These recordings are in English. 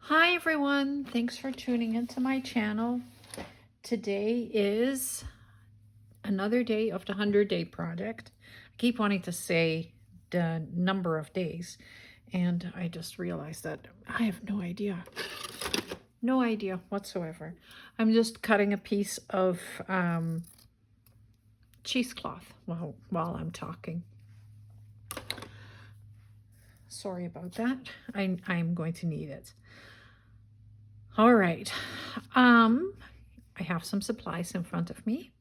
Hi everyone, thanks for tuning into my channel. Today is another day of the 100-day project. I keep wanting to say the number of days, and I just realized that I have no idea. No idea whatsoever. I'm just cutting a piece of cheesecloth while I'm talking. Sorry about that. I'm going to need it. All right. I have some supplies in front of me.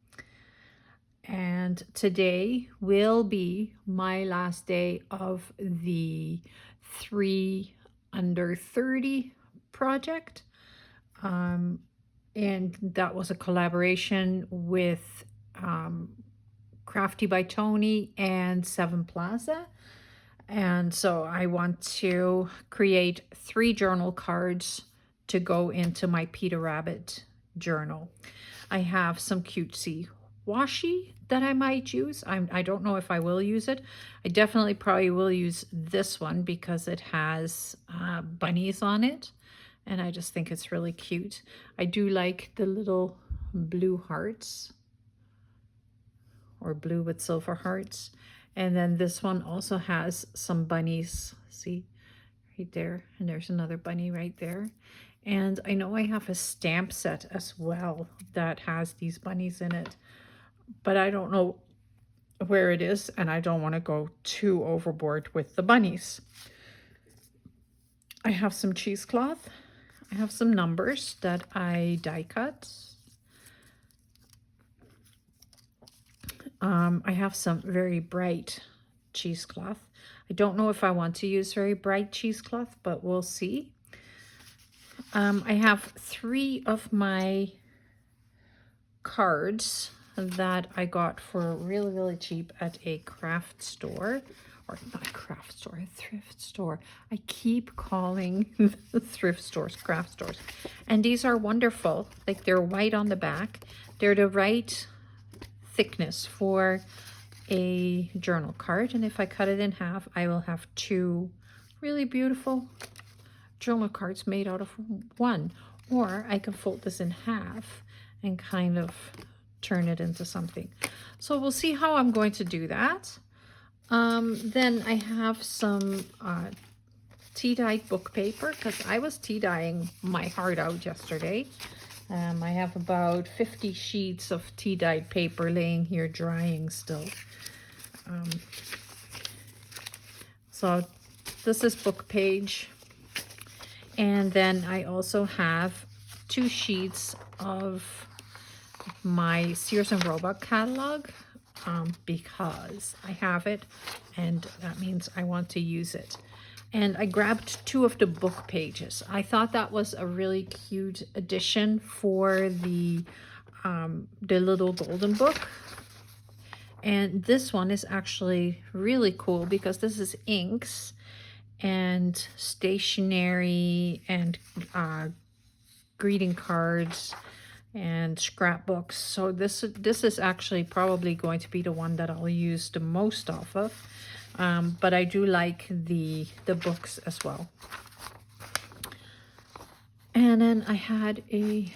And today will be my last day of the 3 under 30 project. And that was a collaboration with Crafty by Tony and Seven Plaza. And so I want to create 3 journal cards to go into my Peter Rabbit journal. I have some cutesy washi that I might use. I don't know if I will use it. I definitely probably will use this one because it has bunnies on it. And I just think it's really cute. I do like the little blue hearts, or blue with silver hearts. And then this one also has some bunnies. See, right there. And there's another bunny right there. And I know I have a stamp set as well that has these bunnies in it, but I don't know where it is, and I don't want to go too overboard with the bunnies. I have some cheesecloth. I have some numbers that I die cut. I have some very bright cheesecloth. I don't know if I want to use very bright cheesecloth, but we'll see. I have 3 of my cards that I got for really, really cheap at a craft store. Or not a craft store, a thrift store. I keep calling the thrift stores craft stores. And these are wonderful. Like, they're white on the back. They're the right thickness for a journal card. And if I cut it in half, I will have 2 really beautiful journal cards made out of one. Or I can fold this in half and kind of turn it into something. So we'll see how I'm going to do that. Then I have some tea-dyed book paper because I was tea-dyeing my heart out yesterday. I have about 50 sheets of tea-dyed paper laying here drying still. So this is book page. And then I also have 2 sheets of my Sears and Roebuck catalog because I have it, and that means I want to use it. And I grabbed 2 of the book pages. I thought that was a really cute addition for the little golden book. And this one is actually really cool because this is inks and stationery and greeting cards and scrapbooks. So this is actually probably going to be the one that I'll use the most off of. But I do like the books as well. And then I had a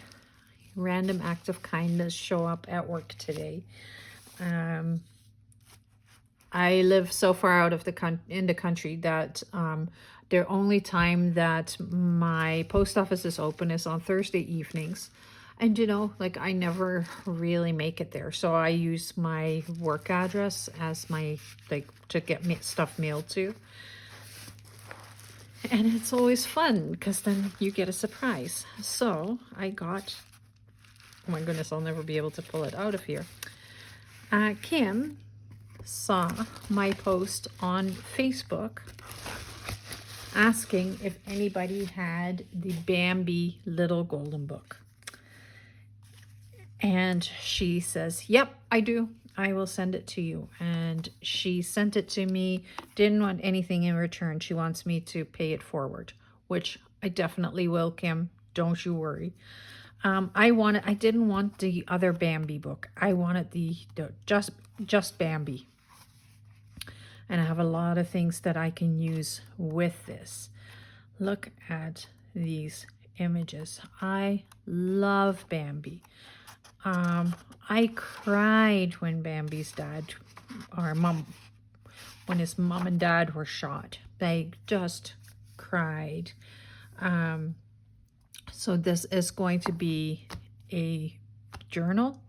random act of kindness show up at work today. I live so far out of the country that the only time that my post office is open is on Thursday evenings. And you know, like, I never really make it there. So I use my work address as my, like, to get stuff mailed to. And it's always fun because then you get a surprise. So I got, oh my goodness, I'll never be able to pull it out of here. Kim saw my post on Facebook asking if anybody had the Bambi Little Golden Book. And she says, yep, I do. I will send it to you. And she sent it to me, didn't want anything in return. She wants me to pay it forward, which I definitely will, Kim. Don't you worry. I didn't want the other Bambi book. I wanted the just Bambi. And I have a lot of things that I can use with this. Look at these images. I love Bambi. I cried when Bambi's dad, or mom, when his mom and dad were shot. They just cried. So this is going to be a journal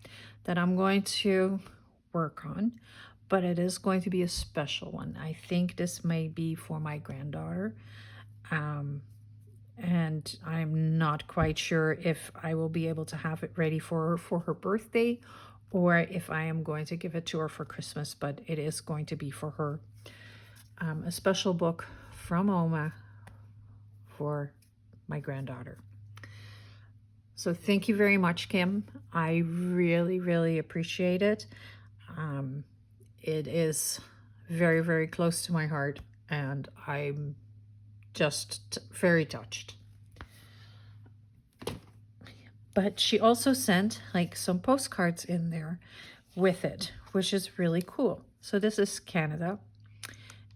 that I'm going to work on, but it is going to be a special one. I think this may be for my granddaughter. And I'm not quite sure if I will be able to have it ready for her birthday, or if I am going to give it to her for Christmas, but it is going to be for her. A special book from Oma for my granddaughter. So thank you very much, Kim. I really, really appreciate it. It is very, very close to my heart, and I'm just very touched. But she also sent like some postcards in there with it, which is really cool. So this is Canada,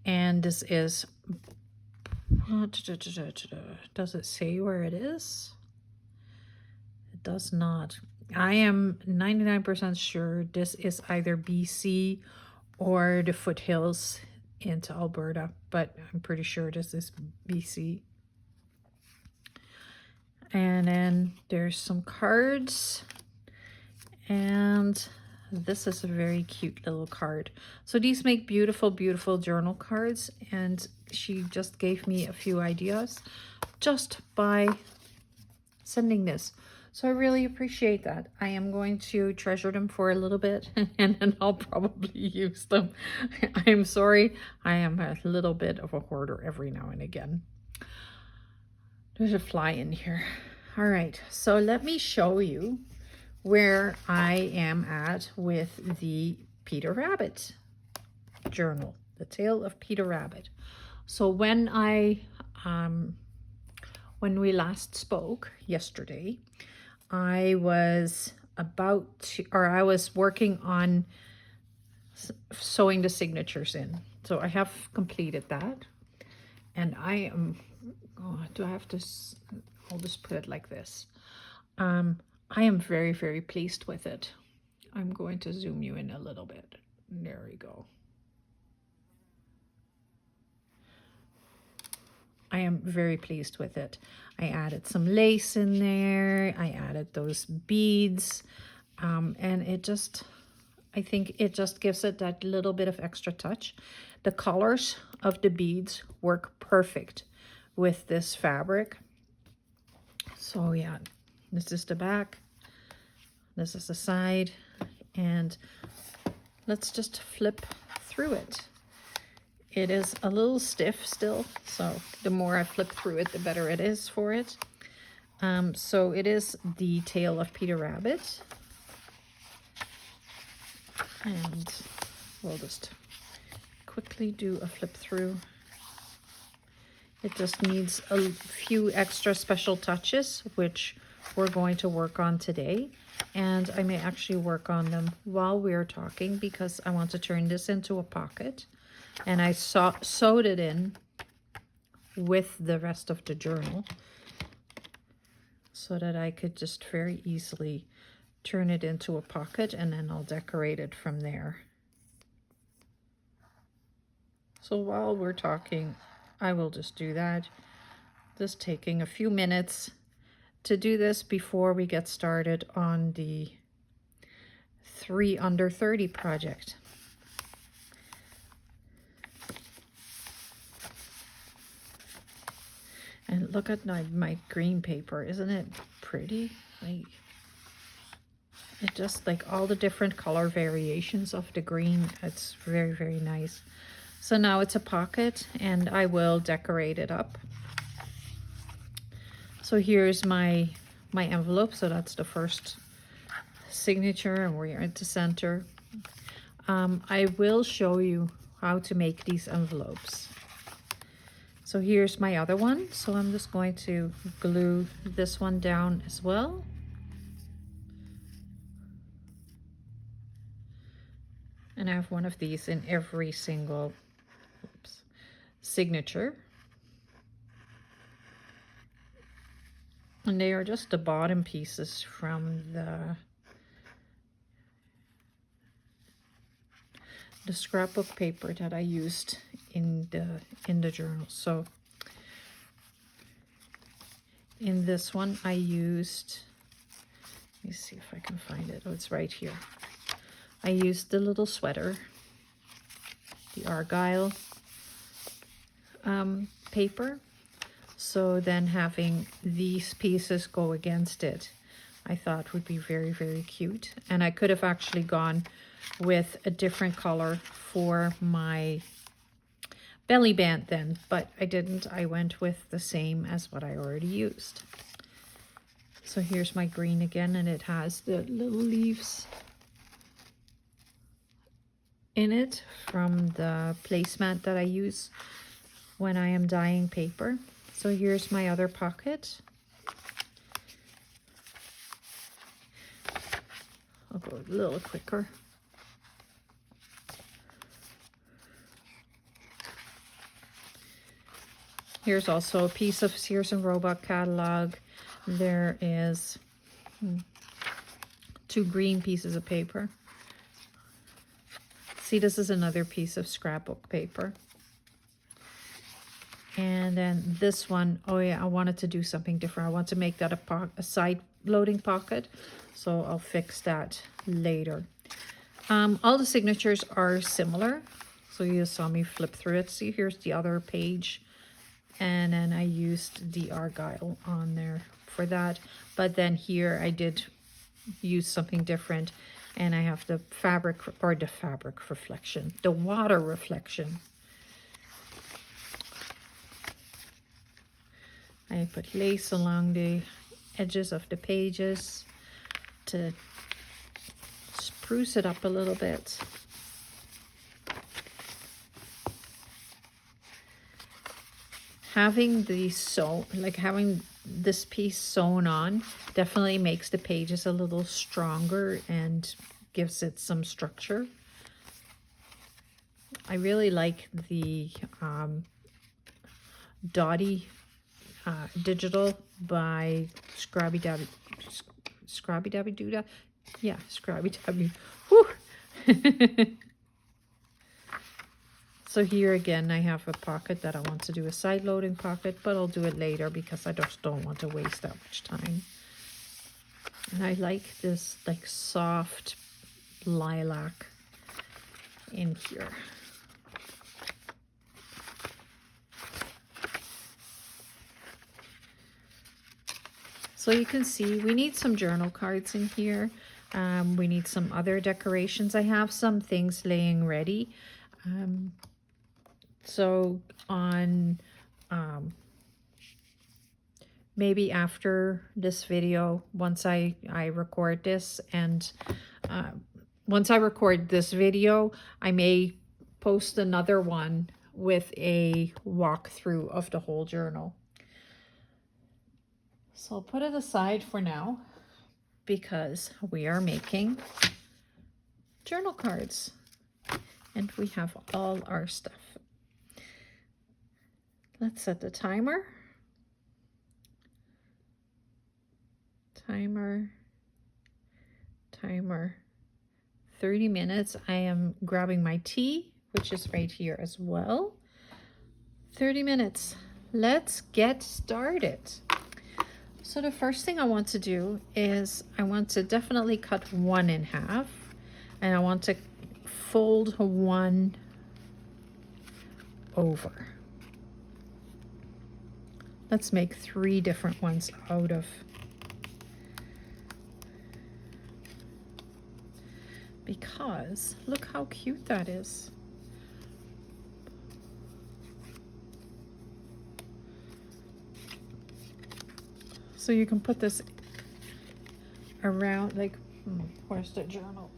and this is, does it say where it is? It does not. I am 99% sure this is either BC or the foothills into Alberta, but I'm pretty sure this is BC. And then there's some cards, and this is a very cute little card. So these make beautiful, beautiful journal cards, and she just gave me a few ideas just by sending this. So I really appreciate that. I am going to treasure them for a little bit, and then I'll probably use them. I'm sorry, I am a little bit of a hoarder every now and again. There's a fly in here. All right, so let me show you where I am at with the Peter Rabbit journal, the Tale of Peter Rabbit. So when we last spoke yesterday, I was I was working on sewing the signatures in. So I have completed that, and I am, do I have to, I'll just put it like this. I am very, very pleased with it. I'm going to zoom you in a little bit. There we go. I am very pleased with it. I added some lace in there. I added those beads. And it just, I think it just gives it that little bit of extra touch. The colors of the beads work perfect with this fabric. So yeah, this is the back. This is the side. And let's just flip through it. It is a little stiff still, so the more I flip through it, the better it is for it. So it is the Tale of Peter Rabbit. And we'll just quickly do a flip through. It just needs a few extra special touches, which we're going to work on today. And I may actually work on them while we're talking, because I want to turn this into a pocket. And I sewed it in with the rest of the journal so that I could just very easily turn it into a pocket, and then I'll decorate it from there. So while we're talking, I will just do that. Just taking a few minutes to do this before we get started on the 3 Under 30 project. And look at my green paper. Isn't it pretty? Like, it just, like, all the different color variations of the green. It's very, very nice. So now it's a pocket, and I will decorate it up. So here's my envelope. So that's the first signature, and we're at the center. I will show you how to make these envelopes. So here's my other one. So I'm just going to glue this one down as well. And I have one of these in every single signature. And they are just the bottom pieces from the scrapbook paper that I used in the journal. So in this one I used, let me see if I can find it. Oh, it's right here. I used the little sweater, the Argyle paper. So then having these pieces go against it, I thought would be very, very cute. And I could have actually gone with a different color for my belly band then, but I didn't. I went with the same as what I already used. So here's my green again, and it has the little leaves in it from the placemat that I use when I am dyeing paper. So here's my other pocket. I'll go a little quicker. Here's also a piece of Sears and Roebuck catalog. There is 2 green pieces of paper. See, this is another piece of scrapbook paper. And then this one, oh yeah, I wanted to do something different. I want to make that a side loading pocket. So I'll fix that later. All the signatures are similar. So you saw me flip through it. See, here's the other page. And then I used the Argyle on there for that. But then here I did use something different. And I have the fabric, or the fabric reflection, the water reflection. I put lace along the edges of the pages to spruce it up a little bit. Having having this piece sewn on definitely makes the pages a little stronger and gives it some structure. I really like the Dottie digital by Scrabby Dabby Doodah. Yeah, Scrabby Dabby. Whew. So here again, I have a pocket that I want to do a side loading pocket, but I'll do it later because I just don't want to waste that much time. And I like this like soft lilac in here. So you can see we need some journal cards in here. We need some other decorations. I have some things laying ready. So on maybe after this video, once I record this, and once I record this video, I may post another one with a walkthrough of the whole journal. So I'll put it aside for now because we are making journal cards and we have all our stuff. Let's set the timer. Timer. 30 minutes. I am grabbing my tea, which is right here as well. 30 minutes. Let's get started. So the first thing I want to do is I want to definitely cut one in half, and I want to fold one over. Let's make 3 different ones out of. Because look how cute that is. So you can put this around, like, where's the journal?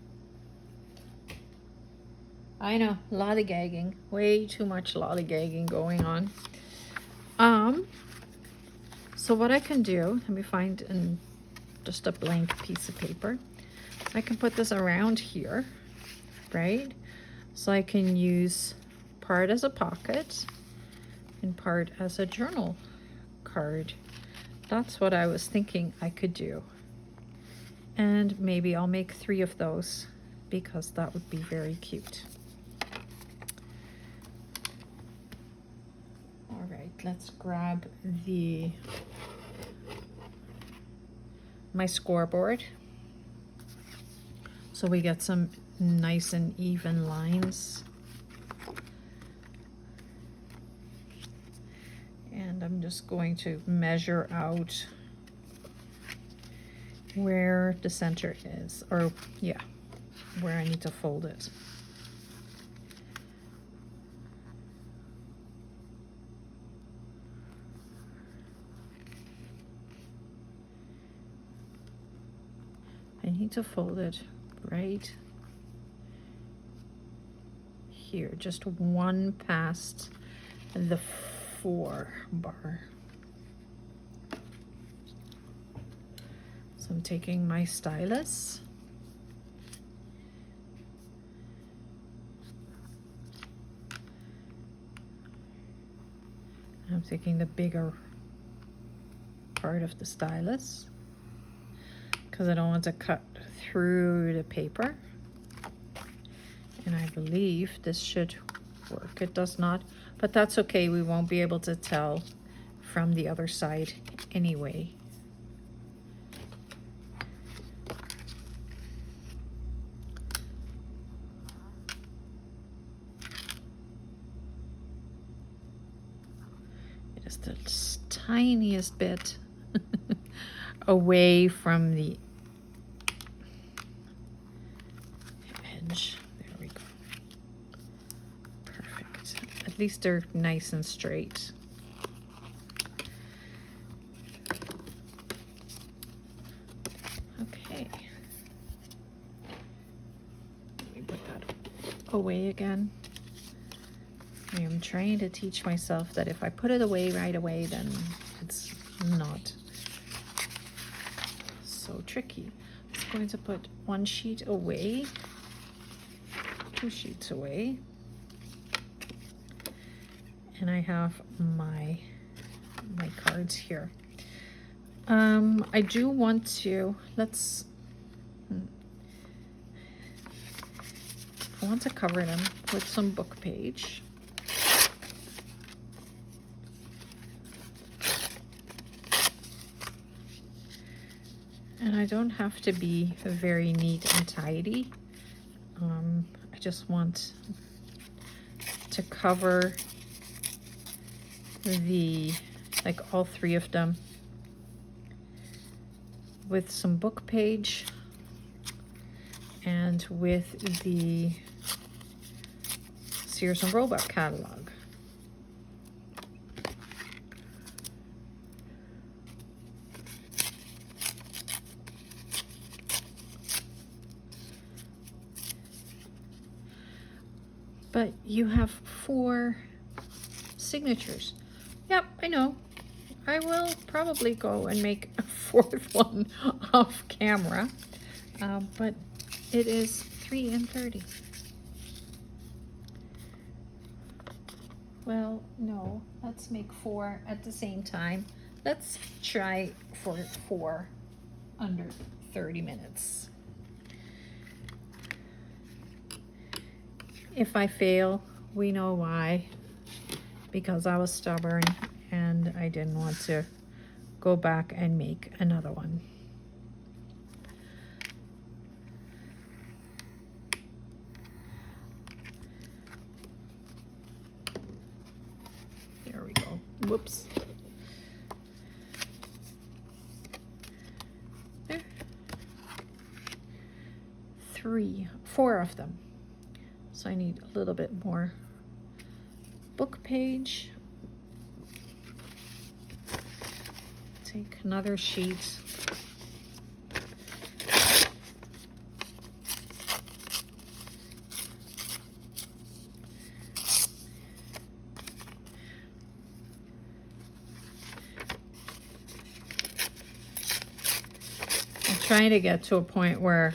I know, lollygagging, way too much lollygagging going on. So what I can do, let me find just a blank piece of paper. I can put this around here, right? So I can use part as a pocket and part as a journal card. That's what I was thinking I could do. And maybe I'll make 3 of those because that would be very cute. All right, let's grab my scoreboard. So we get some nice and even lines. And I'm just going to measure out where the center is, or yeah, where I need to fold it. I need to fold it right here, just one past the 4 bar. So I'm taking my stylus. I'm taking the bigger part of the stylus because I don't want to cut through the paper. And I believe this should work. It does not, but that's okay. We won't be able to tell from the other side anyway. It is the tiniest bit away from the edge. There we go. Perfect. At least they're nice and straight. Okay. Let me put that away again. I am trying to teach myself that if I put it away right away, then it's not so tricky. I'm going to put 1 sheet away, 2 sheets away, and I have my cards here. I do want to, I want to cover them with some book page. And I don't have to be very neat and tidy. I just want to cover all 3 of them with some book page and with the Sears and Roebuck catalog. But you have 4 signatures. Yep, I know. I will probably go and make a 4th one off camera. But it is 3:30. Well, no, let's make 4 at the same time. Let's try for 4 under 30 minutes. If I fail, we know why. Because I was stubborn and I didn't want to go back and make another one. There we go. Whoops. There. 4 of them. So I need a little bit more book page. Take another sheet. I'm trying to get to a point where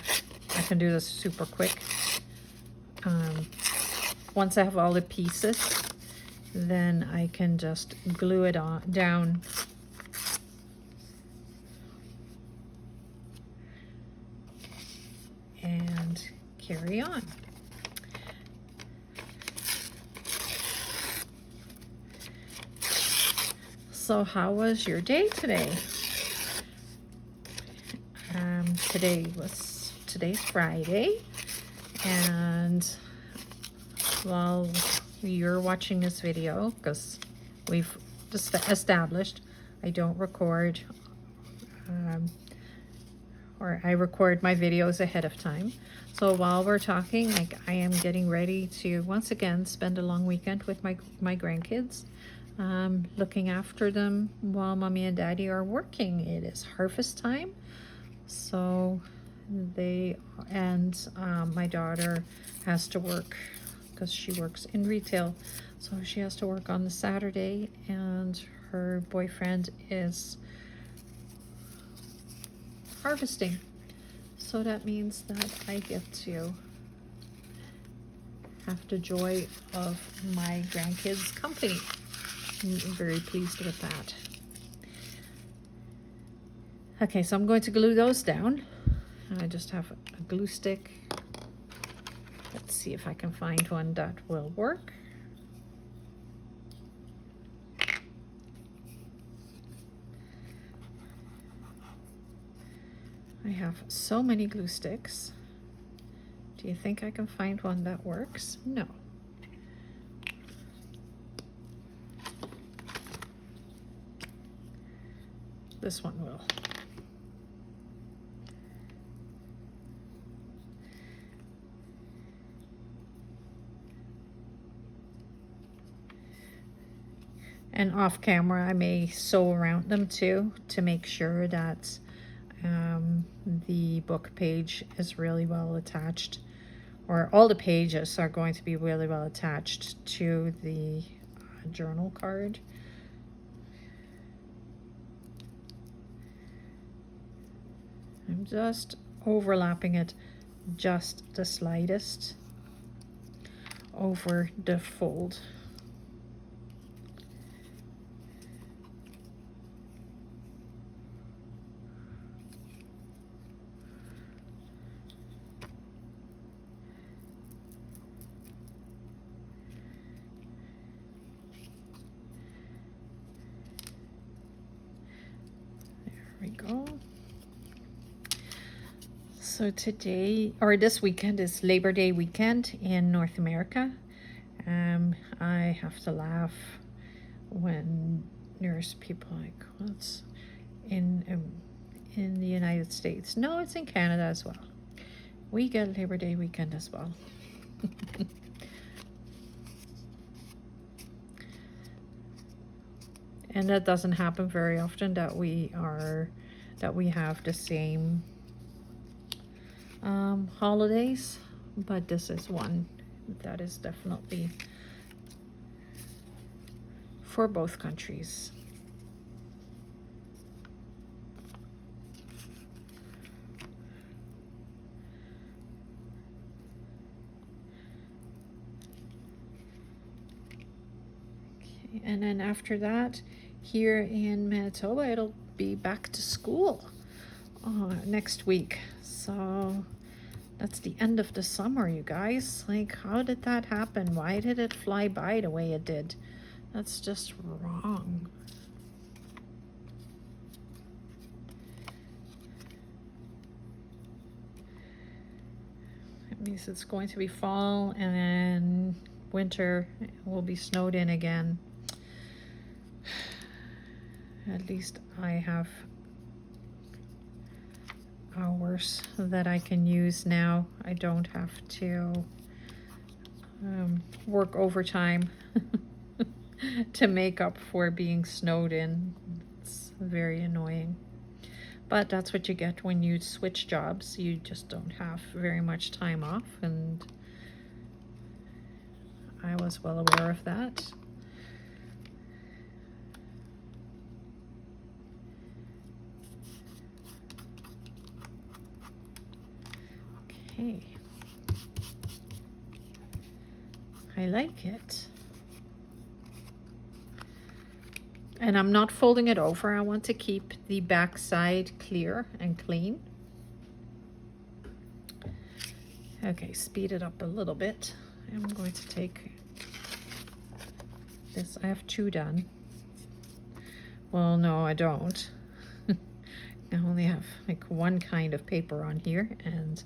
I can do this super quick. Once I have all the pieces, then I can just glue it down carry on. So how was your day today? Today's Friday, and while you're watching this video, because we've just established I don't record, or I record my videos ahead of time. So while we're talking, like, I am getting ready to once again spend a long weekend with my grandkids, looking after them while mommy and daddy are working. It is harvest time, so my daughter has to work because she works in retail, so she has to work on the Saturday, and her boyfriend is harvesting. So that means that I get to have the joy of my grandkids' company. I'm very pleased with that. Okay, so I'm going to glue those down. I just have a glue stick. Let's see if I can find one that will work. I have so many glue sticks. Do you think I can find one that works? No. This one will. And off camera, I may sew around them too to make sure that the book page is really well attached, or all the pages are going to be really well attached to the journal card. I'm just overlapping it just the slightest over the fold. We go. So today, or this weekend, is Labor Day weekend in North America. I have to laugh when there's people like, what's in the United States? No, it's in Canada as well. We get Labor Day weekend as well. And that doesn't happen very often, that we have the same holidays, but this is one that is definitely for both countries. Okay, and then after that, here in Manitoba, it'll be back to school next week. So that's the end of the summer, you guys. Like, how did that happen? Why did it fly by the way it did? That's just wrong. It means it's going to be fall, and then winter will be snowed in again. At least I have hours that I can use now. I don't have to work overtime to make up for being snowed in. It's very annoying. But that's what you get when you switch jobs. You just don't have very much time off, and I was well aware of that. Okay. I like it. And I'm not folding it over. I want to keep the back side clear and clean. Okay, speed it up a little bit. I'm going to take this. I have 2 done. Well, no, I don't. I only have like 1 kind of paper on here, and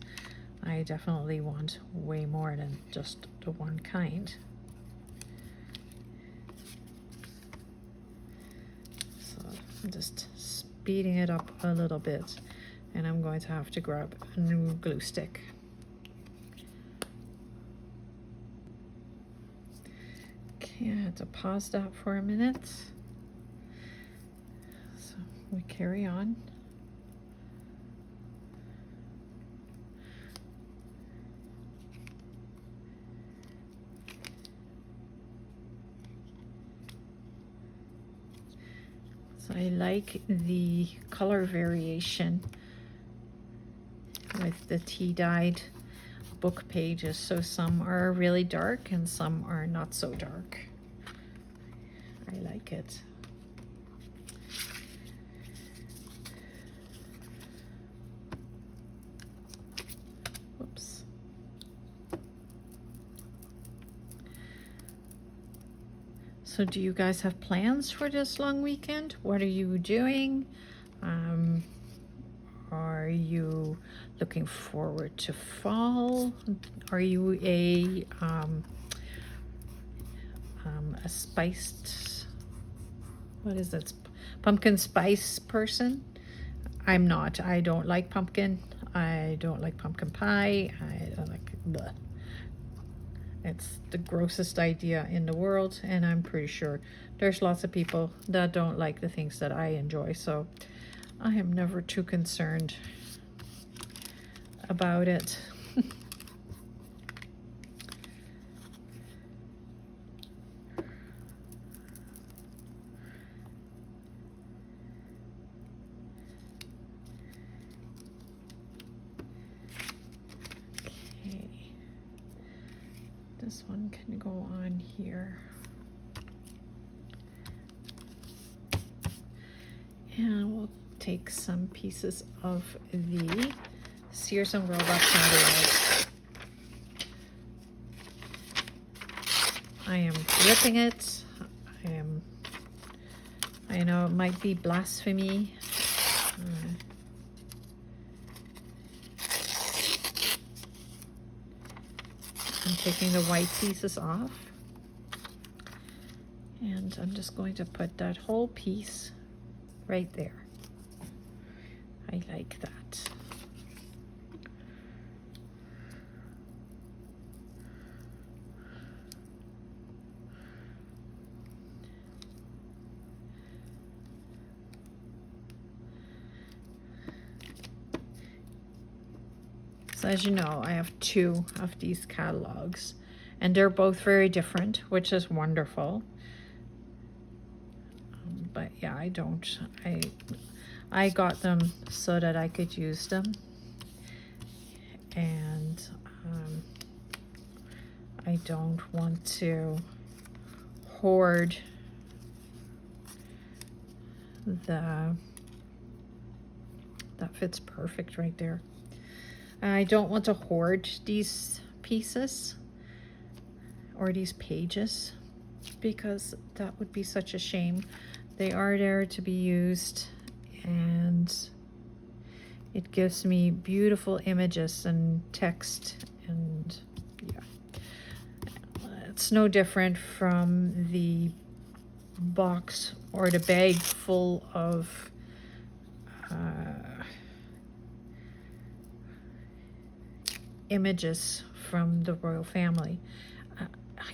I definitely want way more than just the 1 kind. So I'm just speeding it up a little bit, and I'm going to have to grab a new glue stick. Okay, I had to pause that for a minute. So we carry on. So I like the color variation with the tea-dyed book pages. So some are really dark and some are not so dark. I like it. Whoops. So do you guys have plans for this long weekend? What are you doing? Are you looking forward to fall? Are you a spiced, what is it, pumpkin spice person? I'm not. I don't like pumpkin. I don't like pumpkin pie. I don't like, bleh. It's the grossest idea in the world, and I'm pretty sure there's lots of people that don't like the things that I enjoy, so I am never too concerned about it. This one can go on here. And we'll take some pieces of the Sears and Roebuck candy eggs. I am ripping it. I know it might be blasphemy. I'm taking the white pieces off, and I'm just going to put that whole piece right there. I like that. So as you know, I have 2 of these catalogs, and they're both very different, which is wonderful. But yeah, I got them so that I could use them, and I don't want to hoard that fits perfect right there. I don't want to hoard these pieces or these pages, because that would be such a shame. They are there to be used, and it gives me beautiful images and text, and yeah. It's no different from the box or the bag full of images from the royal family. I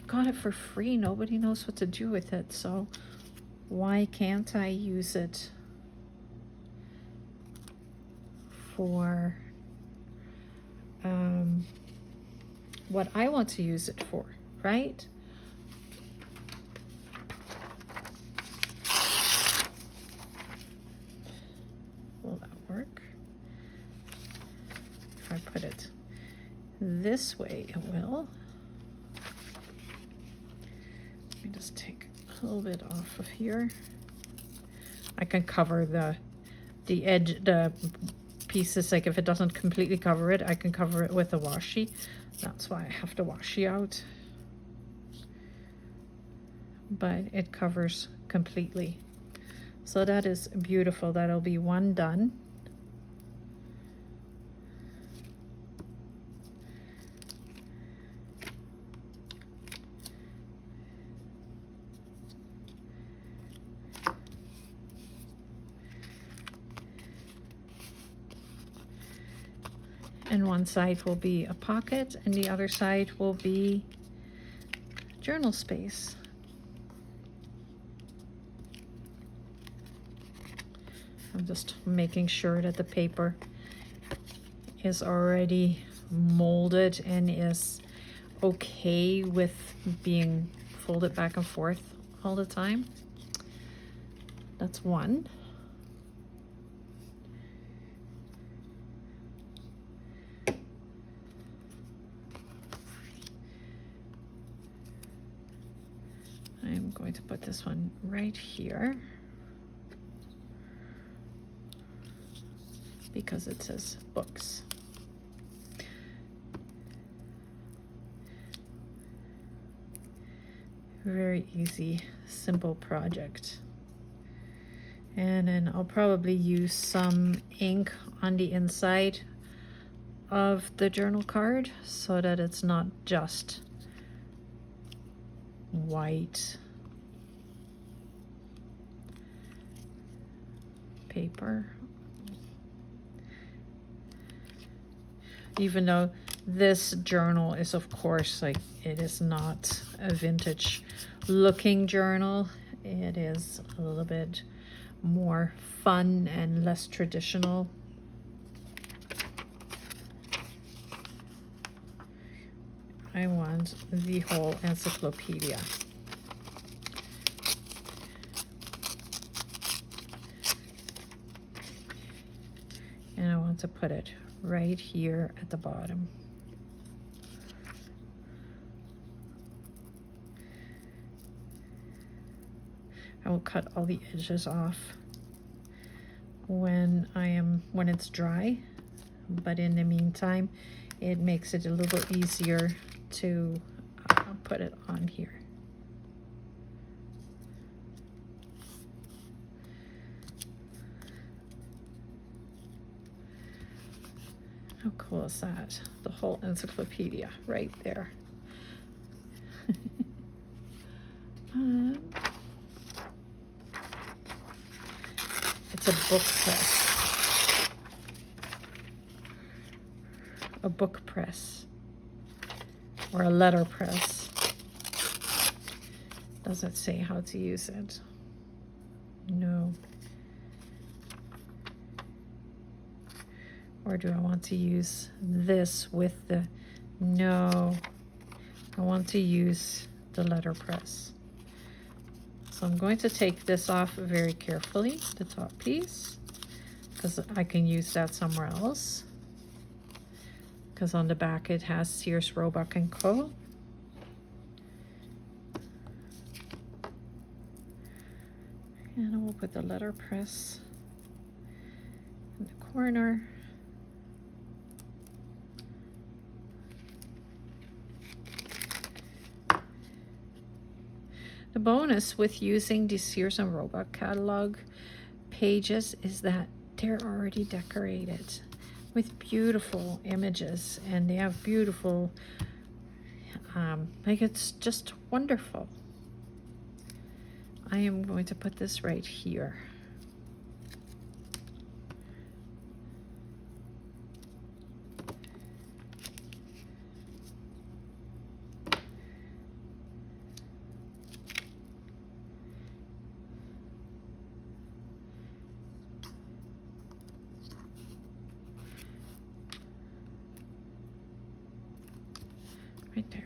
got it for free. Nobody knows what to do with it, so why can't I use it for what I want to use it for, right? Will that work? If I put it this way, it will. Let me just take a little bit off of here. I can cover the edge, the pieces, like if it doesn't completely cover it, I can cover it with a washi. That's why I have to washi out. But it covers completely. So that is beautiful. That'll be one done. And one side will be a pocket and the other side will be journal space. I'm just making sure that the paper is already molded and is okay with being folded back and forth all the time. That's one. I'm going to put this one right here because it says books. Very easy, simple project. And then I'll probably use some ink on the inside of the journal card so that it's not just white paper. Even though this journal is, of course, like, it is not a vintage looking journal. It is a little bit more fun and less traditional. I want the whole encyclopedia. And I want to put it right here at the bottom. I will cut all the edges off when it's dry, but in the meantime it makes it a little bit easier to put it on here. How cool is that? The whole encyclopedia right there. It's a book press. A book press. Or a letter press. Does it say how to use it? No. Or do I want to use this with the... No. I want to use the letter press. So I'm going to take this off very carefully, the top piece, because I can use that somewhere else. Because on the back it has Sears, Roebuck & Co. And I will put the letter press in the corner. The bonus with using the Sears and Roebuck catalog pages is that they're already decorated with beautiful images, and they have beautiful, like, it's just wonderful. I am going to put this right here. Right there.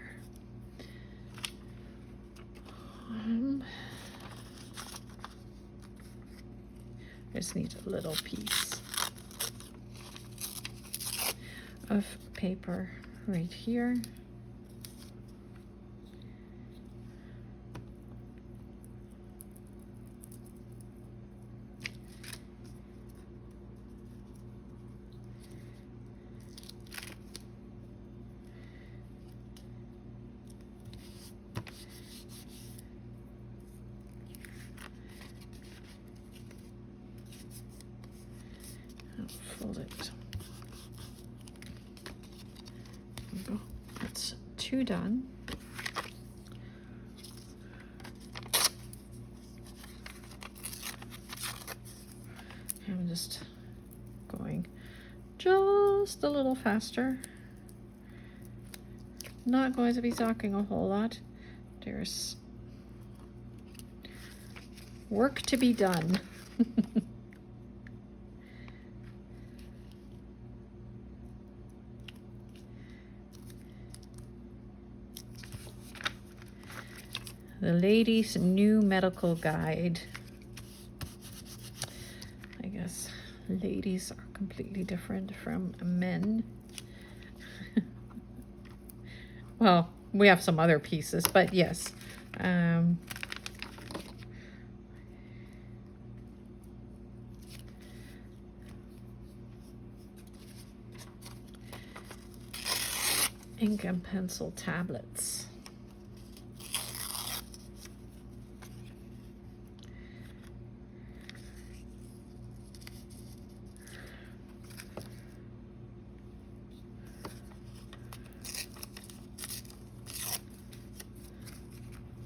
I just need a little piece of paper right here. fold it. There we go. That's 2 done. I'm just going just a little faster. Not going to be talking a whole lot. There's work to be done. The Ladies' New Medical Guide. I guess ladies are completely different from men. Well, we have some other pieces, but yes. Ink and pencil tablets.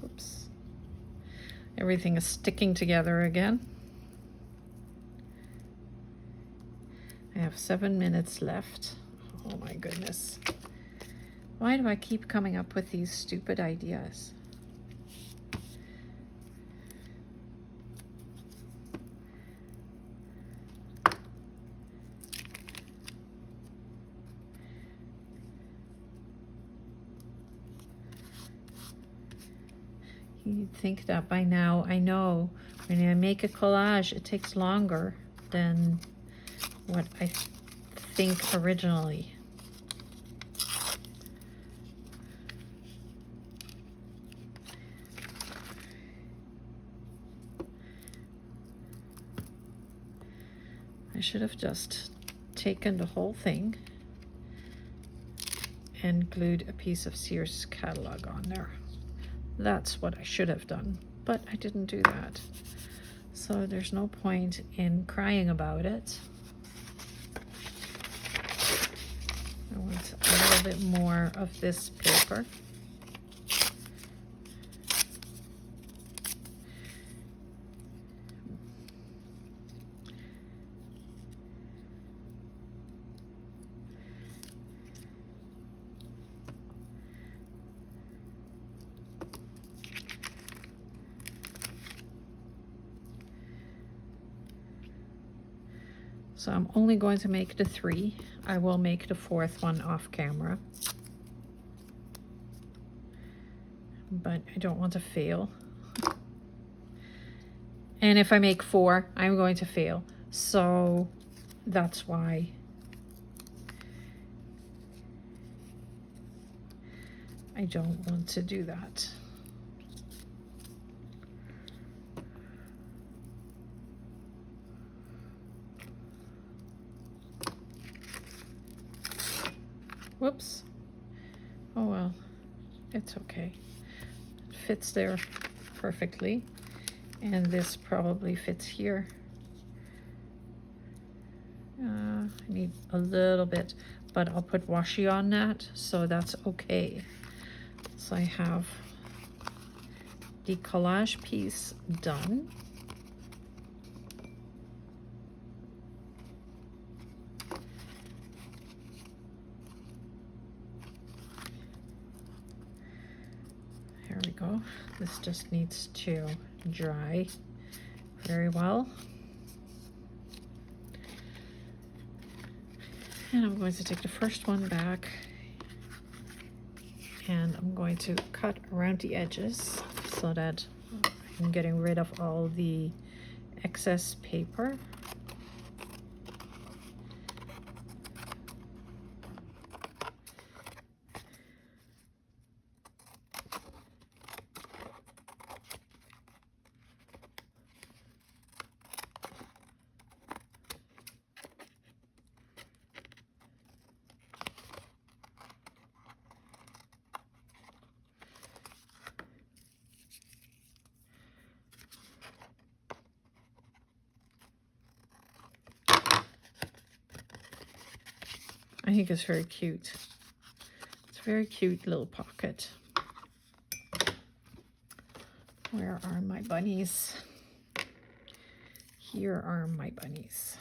Oops. Everything is sticking together again. I have 7 minutes left. Oh my goodness. Why do I keep coming up with these stupid ideas? You'd think that by now. I know when I make a collage, it takes longer than what I think originally. I should have just taken the whole thing and glued a piece of Sears catalog on there. That's what I should have done, but I didn't do that. So there's no point in crying about it. I want a little bit more of this paper. So I'm only going to make the 3. I will make the 4th one off camera. But I don't want to fail. And if I make 4, I'm going to fail. So that's why I don't want to do that. Whoops. Oh well, it's okay. It fits there perfectly. And this probably fits here. I need a little bit, but I'll put washi on that, so that's okay. So I have the collage piece done. Here we go. This just needs to dry very well. And I'm going to take the first one back and I'm going to cut around the edges so that I'm getting rid of all the excess paper. I think it's very cute. It's a very cute little pocket. Where are my bunnies? Here are my bunnies.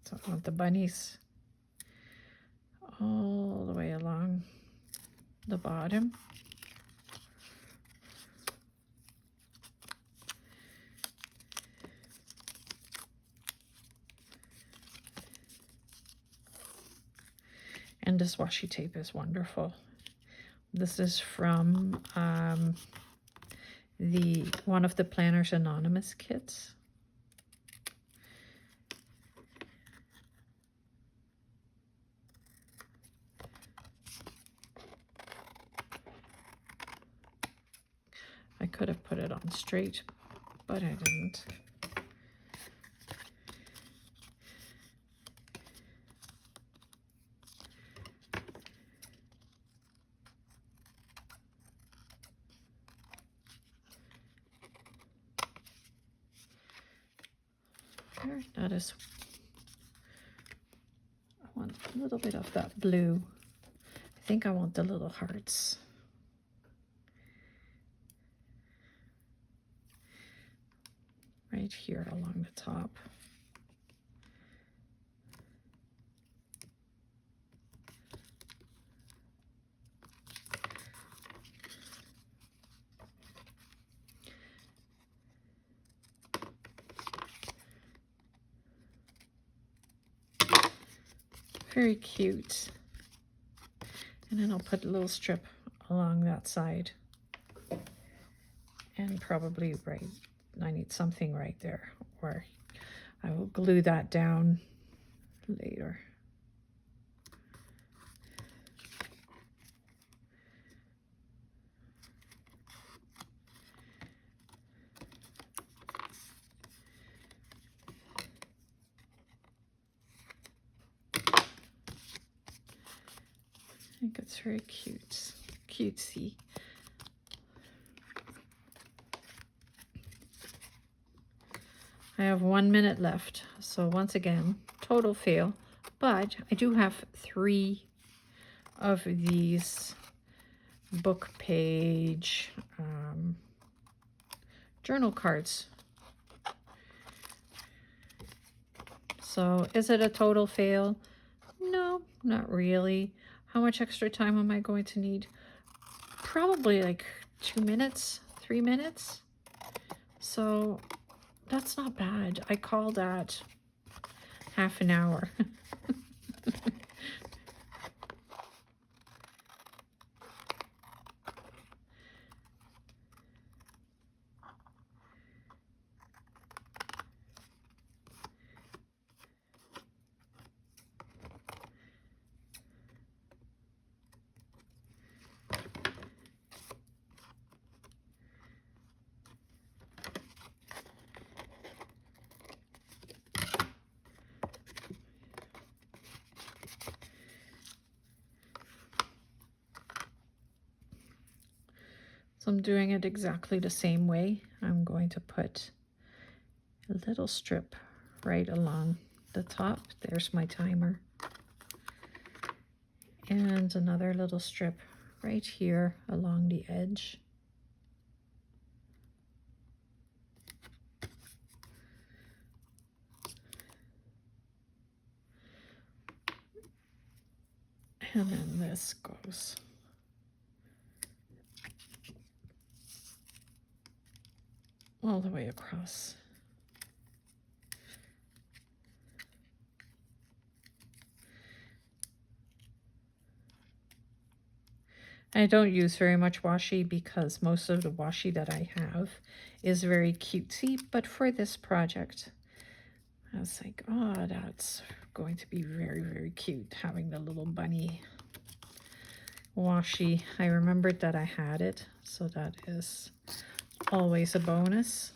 So I want the bunnies all the way along the bottom. And this washi tape is wonderful. This is from one of the Planners Anonymous kits. I could have put it on straight, but I didn't. There, that is. I want a little bit of that blue. I think I want the little hearts. Right here along the top. Very cute. And then I'll put a little strip along that side. And probably right, I need something right there, or I will glue that down later. I think it's very cute, cutesy. I have 1 minute left, so once again, total fail, but I do have 3 of these book page journal cards. So is it a total fail? No, not really. How much extra time am I going to need? Probably like 2 minutes, 3 minutes. So that's not bad. I call that half an hour. So I'm doing it exactly the same way. I'm going to put a little strip right along the top. There's my timer. And another little strip right here along the edge. And then this goes all the way across. I don't use very much washi because most of the washi that I have is very cutesy, but for this project, I was like, oh, that's going to be very, very cute, having the little bunny washi. I remembered that I had it, so that is always a bonus.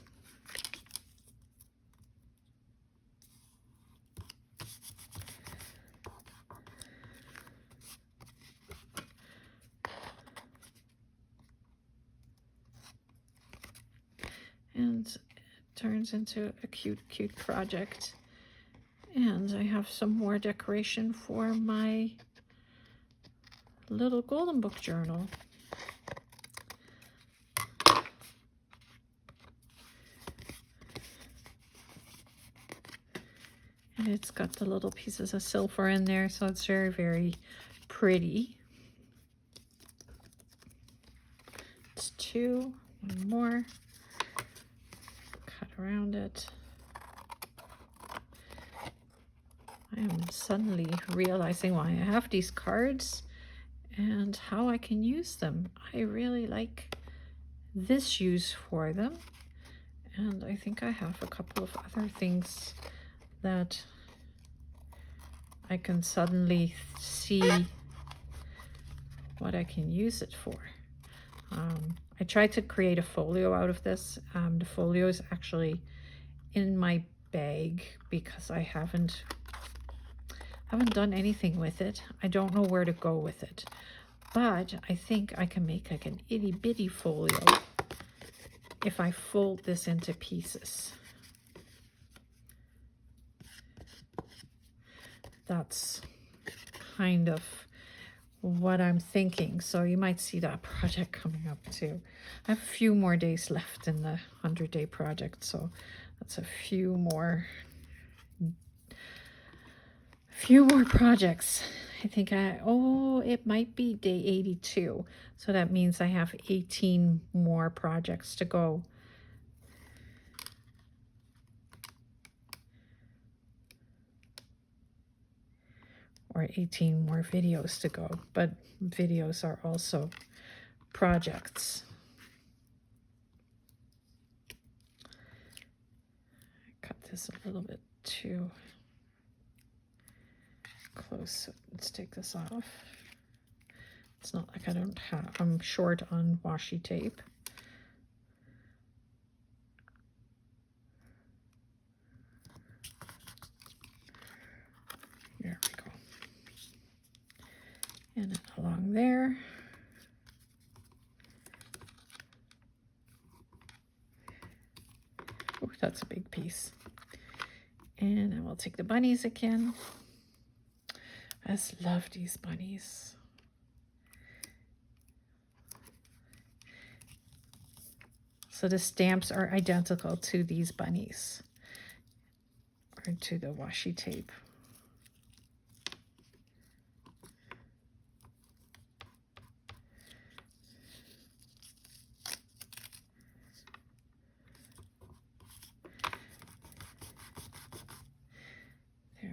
And it turns into a cute, cute project. And I have some more decoration for my little Golden Book journal. And it's got the little pieces of silver in there, so it's very, very pretty. It's 2, 1 more. Cut around it. I am suddenly realizing why I have these cards and how I can use them. I really like this use for them. And I think I have a couple of other things that I can suddenly see what I can use it for. I tried to create a folio out of this. The folio is actually in my bag because I haven't done anything with it. I don't know where to go with it, but I think I can make like an itty bitty folio if I fold this into pieces. That's kind of what I'm thinking. So you might see that project coming up too. I have a few more days left in the 100-day project, so that's a few more projects. I think it might be day 82. So that means I have 18 more projects to go. Or 18 more videos to go, but videos are also projects. I cut this a little bit too close, so let's take this off. It's not like I'm short on washi tape. There we go. And then along there. Oh, that's a big piece. And then we'll take the bunnies again. I just love these bunnies. So the stamps are identical to these bunnies, or to the washi tape. There.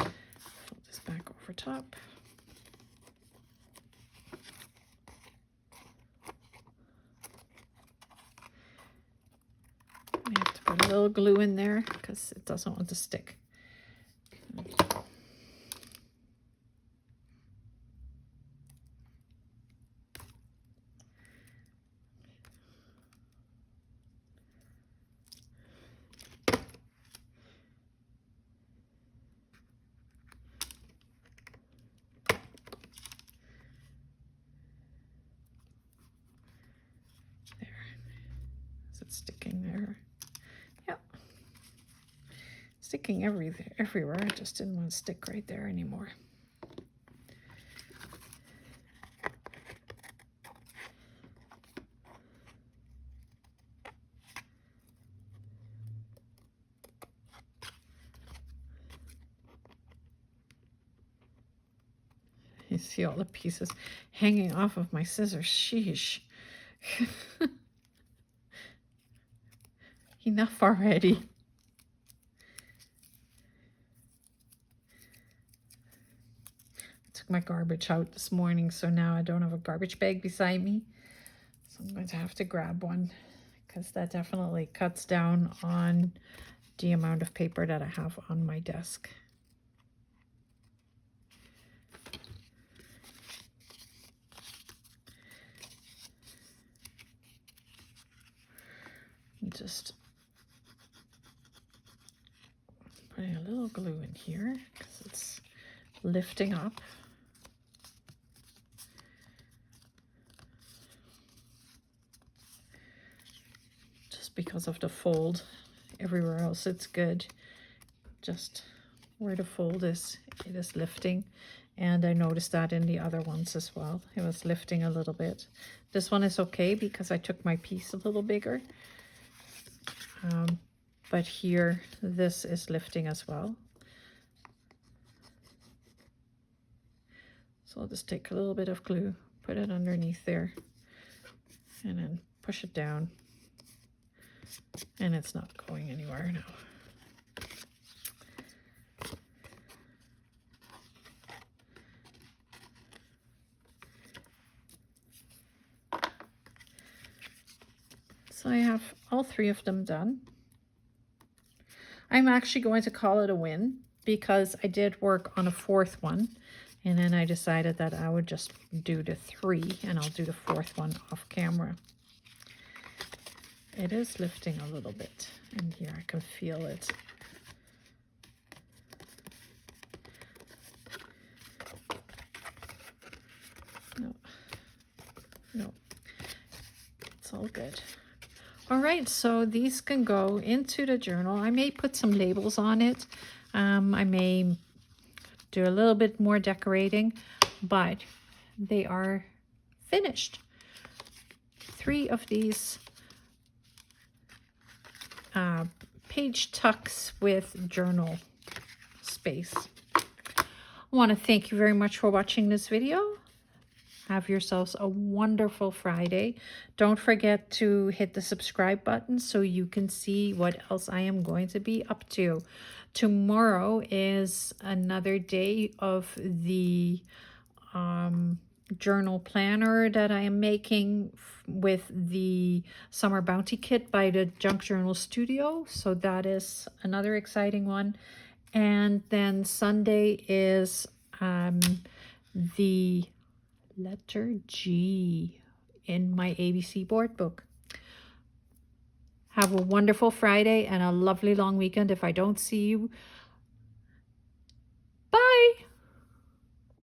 Fold this back over top. I have to put a little glue in there because it doesn't want to stick. There. Is it sticking there? Yep. Sticking everywhere. I just didn't want to stick right there anymore. You see all the pieces hanging off of my scissors. Sheesh. Enough already. I took my garbage out this morning, so now I don't have a garbage bag beside me. So I'm going to have to grab one because that definitely cuts down on the amount of paper that I have on my desk. Just putting a little glue in here because it's lifting up. Just because of the fold. Everywhere else it's good. Just where the fold is, it is lifting. And I noticed that in the other ones as well. It was lifting a little bit. This one is okay because I took my piece a little bigger. But here, this is lifting as well. So I'll just take a little bit of glue, put it underneath there, and then push it down. And it's not going anywhere now. So I have all 3 of them done. I'm actually going to call it a win because I did work on a 4th one, and then I decided that I would just do the 3 and I'll do the 4th one off camera. It is lifting a little bit, and here I can feel it. No, it's all good. All right, so these can go into the journal. I may put some labels on it. I may do a little bit more decorating, but they are finished. 3 of these page tucks with journal space. I want to thank you very much for watching this video. Have yourselves a wonderful Friday. Don't forget to hit the subscribe button so you can see what else I am going to be up to. Tomorrow is another day of the journal planner that I am making with the Summer Bounty Kit by the Junk Journal Studio. So that is another exciting one. And then Sunday is the letter G in my ABC board book. Have a wonderful Friday and a lovely long weekend if I don't see you. Bye!